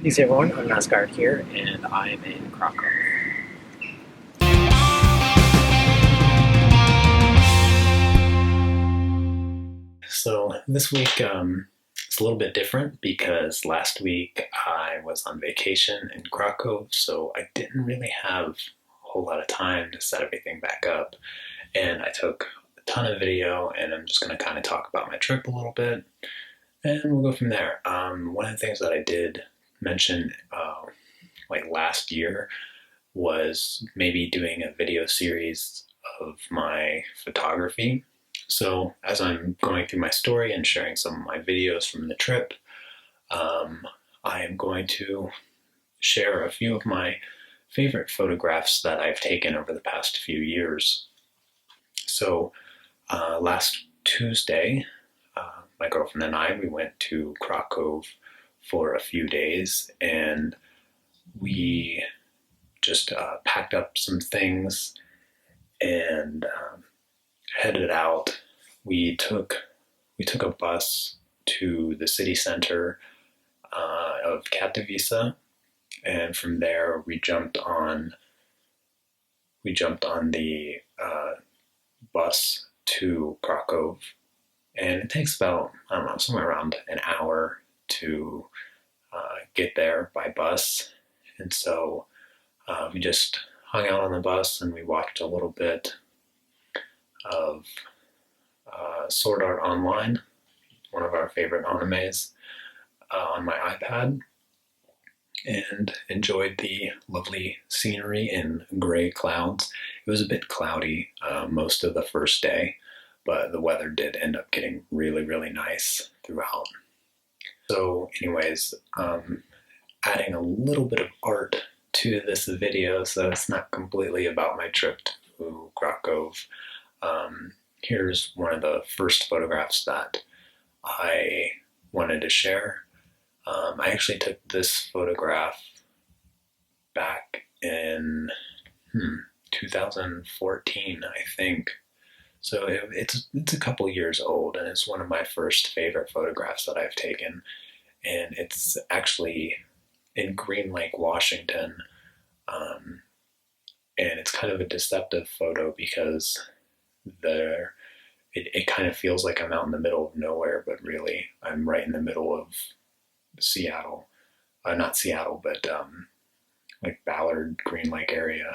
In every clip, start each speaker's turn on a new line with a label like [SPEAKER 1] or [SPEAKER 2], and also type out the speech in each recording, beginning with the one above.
[SPEAKER 1] Peace everyone, I'm Nasgard here, and I'm in Krakow. So this week it's a little bit different because last week I was on vacation in Krakow, so I didn't really have a whole lot of time to set everything back up. And I took a ton of video, and I'm just going to kind of talk about my trip a little bit, and we'll go from there. One of the things that I did mention like last year was maybe doing a video series of my photography. So as I'm going through my story and sharing some of my videos from the trip, I am going to share a few of my favorite photographs that I've taken over the past few years. So last Tuesday, my girlfriend and I, we went to Krakow for a few days, and we just packed up some things and headed out. We took a bus to the city center of Katowice, and from there we jumped on the bus to Krakow, and it takes about, I don't know, somewhere around an hour to get there by bus. And so we just hung out on the bus, and we watched a little bit of Sword Art Online, one of our favorite animes, on my iPad, and enjoyed the lovely scenery in gray clouds. It was a bit cloudy most of the first day, but the weather did end up getting really, really nice throughout. So anyways, adding a little bit of art to this video, so it's not completely about my trip to Krakow. Here's one of the first photographs that I wanted to share. I actually took this photograph back in 2014, I think. So it's a couple years old, and it's one of my first favorite photographs that I've taken. And it's actually in Green Lake, Washington. And it's kind of a deceptive photo because it kind of feels like I'm out in the middle of nowhere, but really I'm right in the middle of Seattle. Not Seattle, but like Ballard, Green Lake area.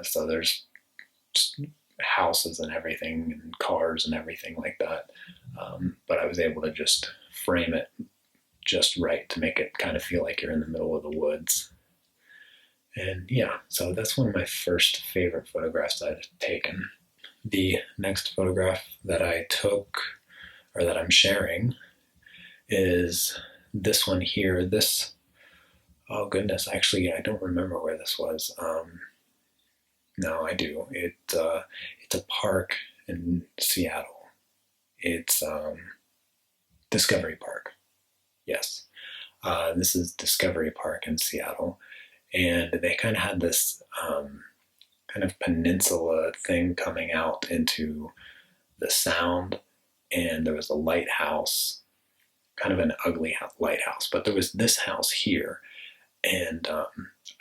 [SPEAKER 1] So there's houses and everything, and cars and everything like that. But I was able to just frame it just right to make it kind of feel like you're in the middle of the woods. And yeah, so that's one of my first favorite photographs I've taken. The next photograph that I took, or that I'm sharing, is this one here. Oh goodness, actually I don't remember where this was. No, I do. It's a park in Seattle. It's Discovery Park. Yes. This is Discovery Park in Seattle. And they kind of had this kind of peninsula thing coming out into the Sound. And there was a lighthouse, kind of an ugly lighthouse. But there was this house here. And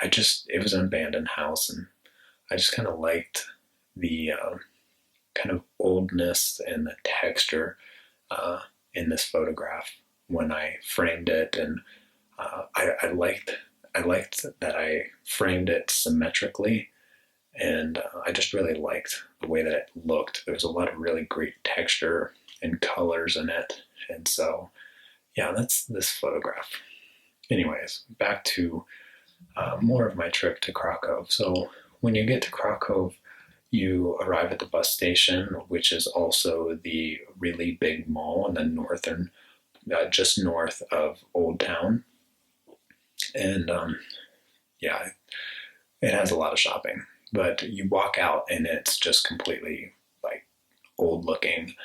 [SPEAKER 1] it was an abandoned house. And I just kind of liked the kind of oldness and the texture in this photograph when I framed it. And I liked that I framed it symmetrically, and I just really liked the way that it looked. There was a lot of really great texture and colors in it, and so yeah, that's this photograph. Anyways, back to more of my trip to Krakow. So when you get to Krakow, you arrive at the bus station, which is also the really big mall in the northern, just north of Old Town. And yeah, it has a lot of shopping, but you walk out and it's just completely like old looking.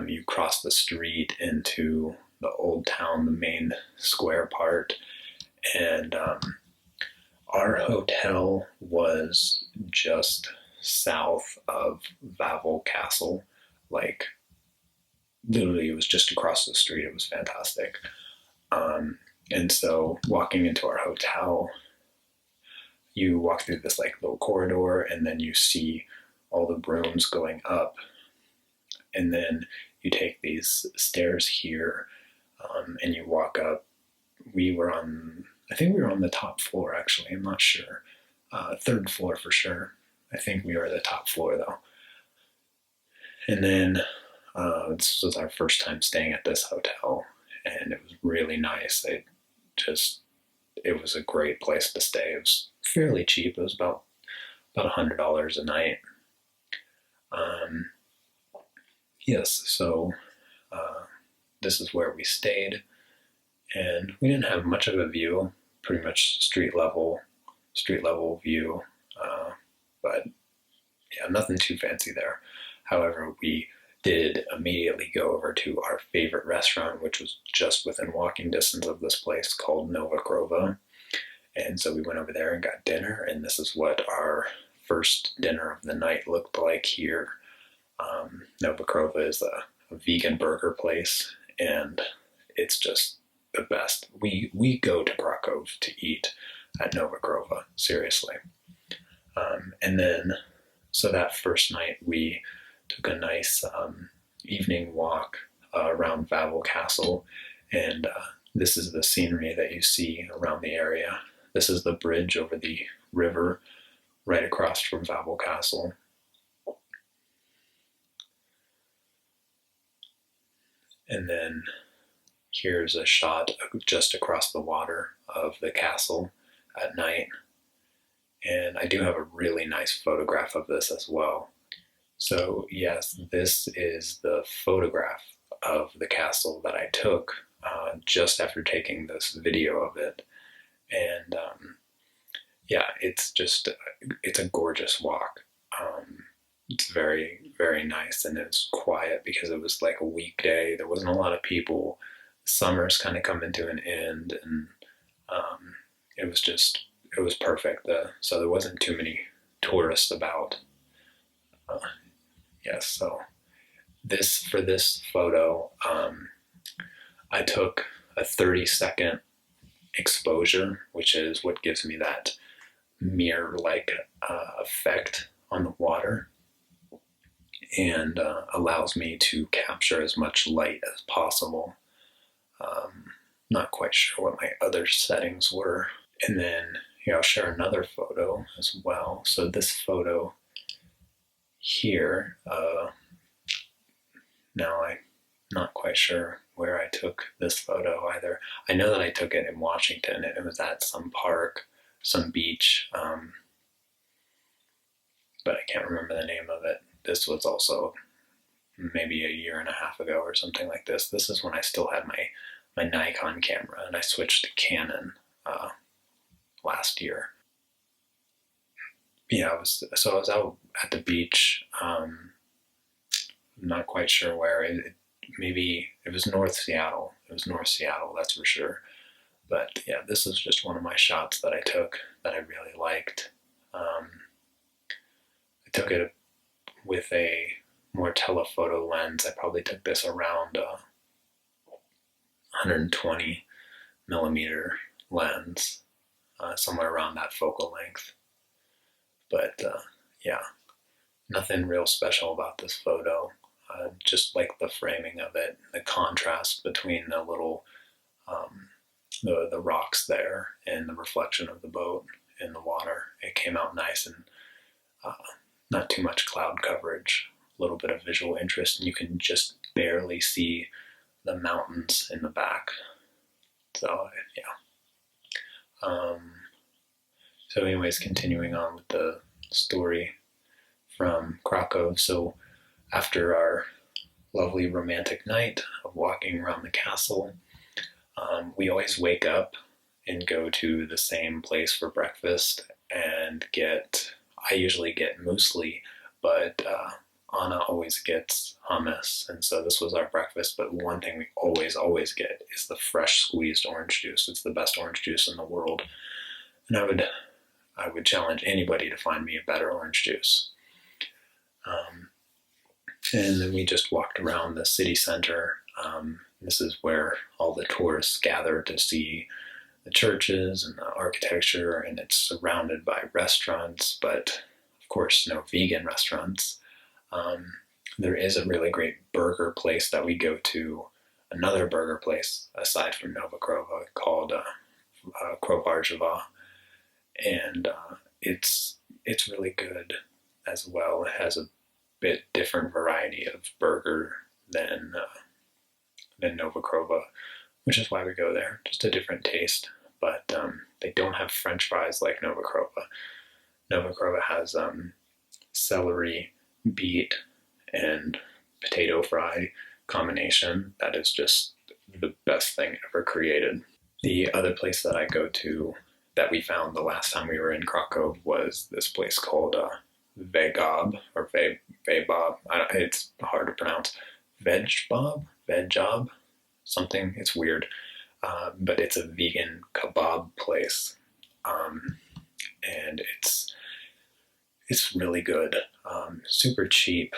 [SPEAKER 1] You cross the street into the Old Town, the main square part, and our hotel was just south of Favell Castle. Like literally, it was just across the street. It was fantastic. And so walking into our hotel, you walk through this like little corridor, and then you see all the rooms going up, and then you take these stairs here, and you walk up. I think we were on the top floor actually, I'm not sure. Third floor for sure. I think we were the top floor though. And then this was our first time staying at this hotel, and it was really nice. It was a great place to stay. It was fairly cheap. It was about $100 a night. Yes, so this is where we stayed, and we didn't have much of a view. Pretty much street level view, but yeah, nothing too fancy there. However, we did immediately go over to our favorite restaurant, which was just within walking distance of this place, called Nova Crova. And so we went over there and got dinner, and this is what our first dinner of the night looked like here. Nova Crova is a vegan burger place, and it's just the best. We go to Krakow to eat at Nova Crova, seriously. And then, so that first night we took a nice evening walk around Favell Castle, and this is the scenery that you see around the area. This is the bridge over the river right across from Favell Castle. And then here's a shot just across the water of the castle at night. And I do have a really nice photograph of this as well. So yes, this is the photograph of the castle that I took just after taking this video of it. And yeah, it's a gorgeous walk. It's very, very nice, and it's quiet because it was like a weekday. There wasn't a lot of people. Summer's kind of coming to an end, and it was perfect. So there wasn't too many tourists about. Yes, so for this photo, I took a 30-second exposure, which is what gives me that mirror-like effect on the water, and allows me to capture as much light as possible. Not quite sure what my other settings were. And then here I'll share another photo as well. So this photo here, now I'm not quite sure where I took this photo either. I know that I took it in Washington, and it was at some park, some beach, but I can't remember the name of it. This was also maybe a year and a half ago or something like this. This is when I still had my Nikon camera, and I switched to Canon last year. Yeah, I was out at the beach. Not quite sure where. Maybe it was North Seattle. It was North Seattle, that's for sure. But yeah, this is just one of my shots that I took that I really liked. I took it with a more telephoto lens. I probably took this around 120 millimeter lens, somewhere around that focal length. But yeah, nothing real special about this photo. Just like the framing of it, the contrast between the little the rocks there and the reflection of the boat in the water. It came out nice, and not too much cloud coverage, a little bit of visual interest, and you can just barely see the mountains in the back. So yeah. So anyways, continuing on with the story from Krakow. So after our lovely romantic night of walking around the castle, we always wake up and go to the same place for breakfast and I usually get muesli, but Anna always gets hummus, and so this was our breakfast. But one thing we always get is the fresh squeezed orange juice. It's the best orange juice in the world, and I would challenge anybody to find me a better orange juice. And then we just walked around the city center. This is where all the tourists gather to see the churches and the architecture, and it's surrounded by restaurants, but of course no vegan restaurants. There is a really great burger place that we go to, another burger place aside from Novikrova called Kroparjava, and it's really good as well. It has a bit different variety of burger than Novikrova, which is why we go there. Just a different taste, but they don't have French fries like Novikrova. Novikrova has celery, beet, and potato fry combination that is just the best thing ever created. The other place that I go to that we found the last time we were in Krakow was this place called Vegab, or Vebob. It's hard to pronounce. Vegjob, something. It's weird, but it's a vegan kebab place, and it's really good. Super cheap,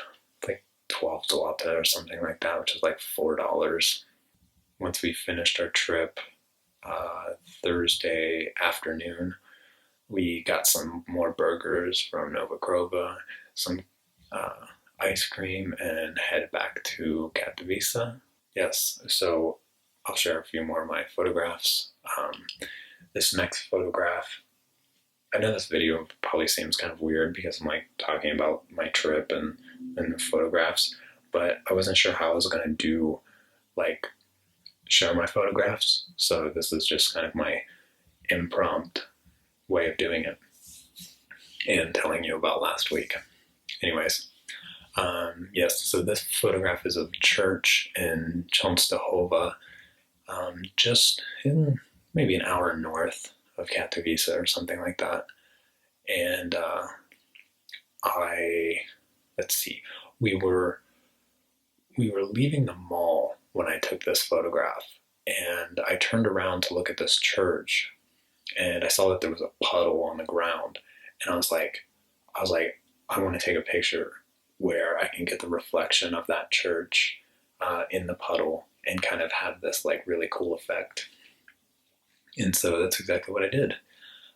[SPEAKER 1] like 12 zloty or something like that, which is like $4. Once we finished our trip, Thursday afternoon, we got some more burgers from Novikrova, some ice cream, and head back to Katowice. Yes, so I'll share a few more of my photographs. This next photograph, I know this video probably seems kind of weird because I'm like talking about my trip and the photographs, but I wasn't sure how I was going to do, like, show my photographs, so this is just kind of my impromptu way of doing it and telling you about last week. Anyways, yes, so this photograph is of a church in Częstochowa, just in maybe an hour north of Katowice or something like that. And let's see, we were leaving the mall when I took this photograph, and I turned around to look at this church, and I saw that there was a puddle on the ground, and I was like, I want to take a picture where I can get the reflection of that church in the puddle and kind of have this like really cool effect. And so that's exactly what I did.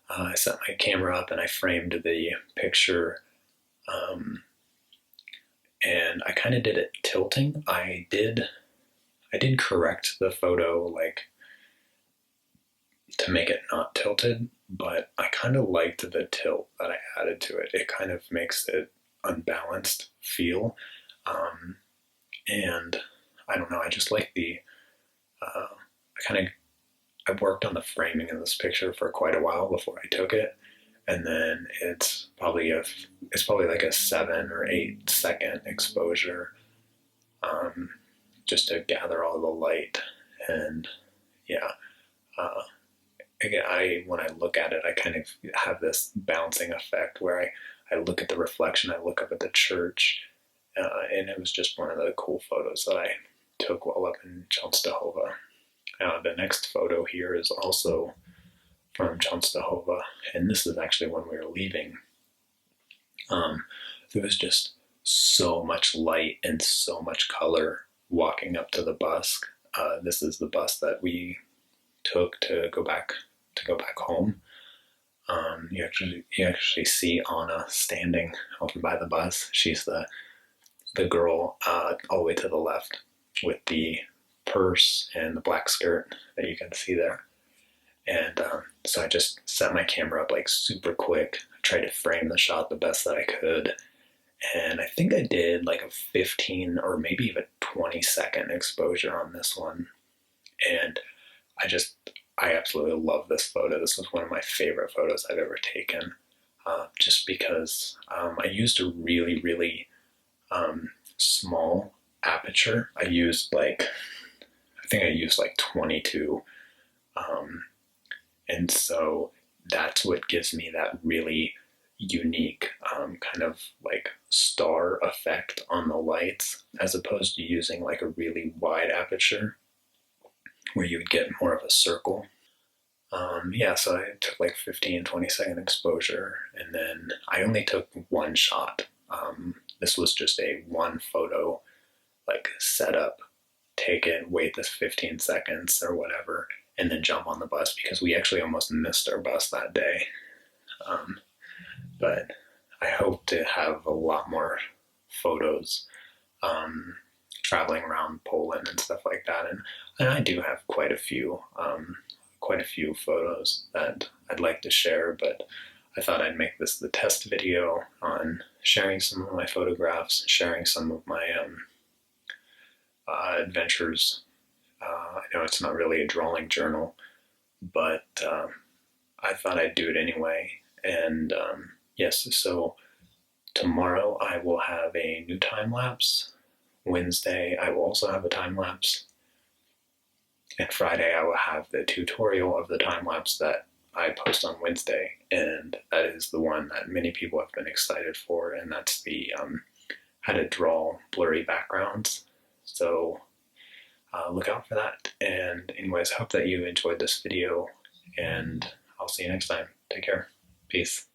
[SPEAKER 1] I set my camera up and I framed the picture, and I kind of did it tilting. I did correct the photo, like, to make it not tilted, but I kind of liked the tilt that I added to it. It kind of makes it unbalanced feel, and I don't know, I just like the I worked on the framing of this picture for quite a while before I took it, and then it's probably like a 7 or 8 second exposure, just to gather all the light. And yeah, again, when I look at it, I kind of have this bouncing effect where I look at the reflection, I look up at the church, and it was just one of the cool photos that I took while up in Częstochowa. The next photo here is also from Częstochowa, and this is actually when we were leaving. There was just so much light and so much color walking up to the bus. This is the bus that we took to go back home. You actually see Anna standing over by the bus. She's the girl all the way to the left with the purse and the black skirt that you can see there. And so I just set my camera up like super quick. I tried to frame the shot the best that I could. And I think I did like a 15 or maybe even 20-second exposure on this one. And I absolutely love this photo. This was one of my favorite photos I've ever taken, just because I used a really, really small aperture. I think I used like 22. And so that's what gives me that really unique kind of like star effect on the lights, as opposed to using like a really wide aperture where you would get more of a circle. So I took like 15, 20-second exposure, and then I only took one shot. This was just a one photo like setup take it, wait the 15 seconds or whatever, and then jump on the bus, because we actually almost missed our bus that day. But I hope to have a lot more photos traveling around Poland and stuff like that. And I do have quite a few photos that I'd like to share, but I thought I'd make this the test video on sharing some of my photographs, sharing some of my adventures. I know it's not really a drawing journal, but I thought I'd do it anyway. And yes, so tomorrow I will have a new time lapse. Wednesday I will also have a time lapse. And Friday I will have the tutorial of the time lapse that I post on Wednesday, and that is the one that many people have been excited for, and that's the how to draw blurry backgrounds. So look out for that. And anyways, I hope that you enjoyed this video, and I'll see you next time. Take care. Peace.